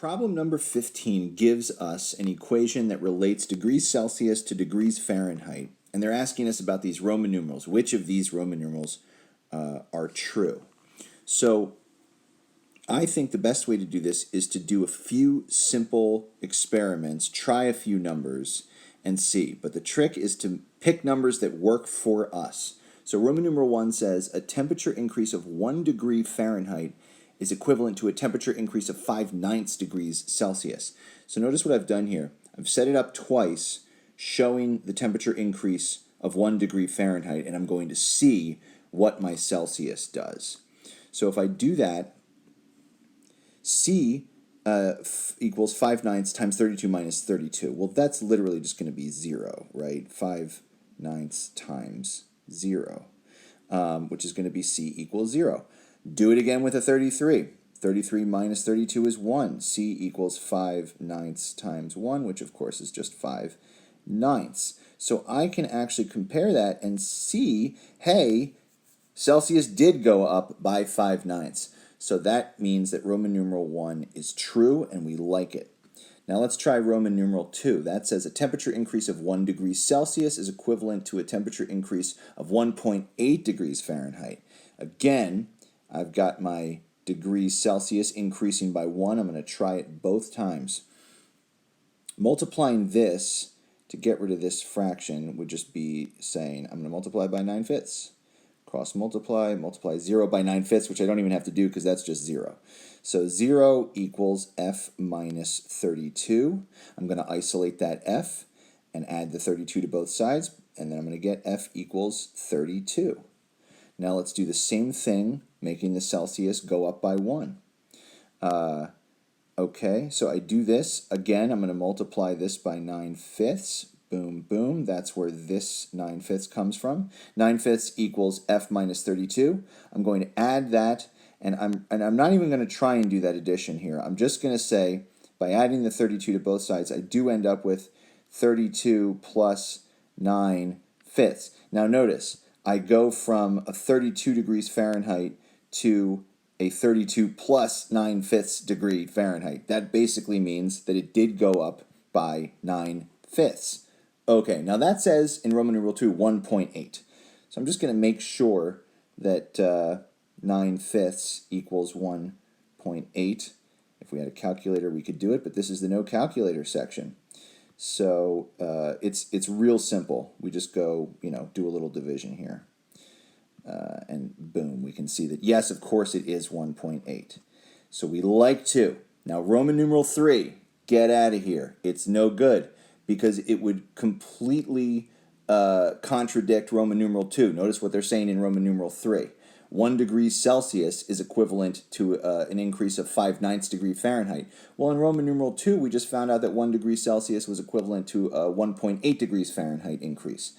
Problem number 15 gives us an equation that relates degrees Celsius to degrees Fahrenheit, and they're asking us about these Roman numerals. Which of these Roman numerals are true? So I think the best way to do this is to do a few simple experiments, try a few numbers, and see. But the trick is to pick numbers that work for us. So Roman numeral 1 says a temperature increase of 1 degree Fahrenheit is equivalent to a temperature increase of 5/9 degrees Celsius. So notice what I've done here. I've set it up twice, showing the temperature increase of 1 degree Fahrenheit, and I'm going to see what my Celsius does. So if I do that, C equals 5/9 times 32 minus 32. Well, that's literally just going to be 0, right? 5/9 times 0, which is going to be C equals 0. Do it again with a 33. 33 minus 32 is 1. C equals 5/9 times 1, which of course is just 5/9. So I can actually compare that and see, hey, Celsius did go up by 5/9. So that means that Roman numeral 1 is true, and we like it. Now let's try Roman numeral 2. That says a temperature increase of 1 degree Celsius is equivalent to a temperature increase of 1.8 degrees Fahrenheit. Again, I've got my degrees Celsius increasing by 1. I'm going to try it both times. Multiplying this to get rid of this fraction would just be saying I'm going to multiply by 9/5. Cross multiply, multiply 0 by 9/5, which I don't even have to do because that's just 0. So 0 equals f minus 32. I'm going to isolate that f and add the 32 to both sides, and then I'm going to get f equals 32. Now let's do the same thing, making the Celsius go up by 1. Okay, so I do this. Again, I'm going to multiply this by 9/5. Boom, boom. That's where this 9/5 comes from. 9/5 equals f minus 32. I'm going to add that, and I'm not even going to try and do that addition here. I'm just going to say, by adding the 32 to both sides, I do end up with 32 plus 9/5. Now notice, I go from a 32 degrees Fahrenheit to a 32 plus 9/5 degree Fahrenheit. That basically means that it did go up by 9/5. Okay, now that says in Roman numeral 2, 1.8. So I'm just going to make sure that 9/5 equals 1.8. If we had a calculator, we could do it, but this is the no calculator section. So it's real simple. We just go, do a little division here. And boom, we can see that, yes, of course it is 1.8. So we like 2. Now Roman numeral 3, get out of here. It's no good, because it would completely contradict Roman numeral 2. Notice what they're saying in Roman numeral 3. 1 degree Celsius is equivalent to an increase of 5/9 degree Fahrenheit. Well, in Roman numeral 2, we just found out that 1 degree Celsius was equivalent to a 1.8 degrees Fahrenheit increase.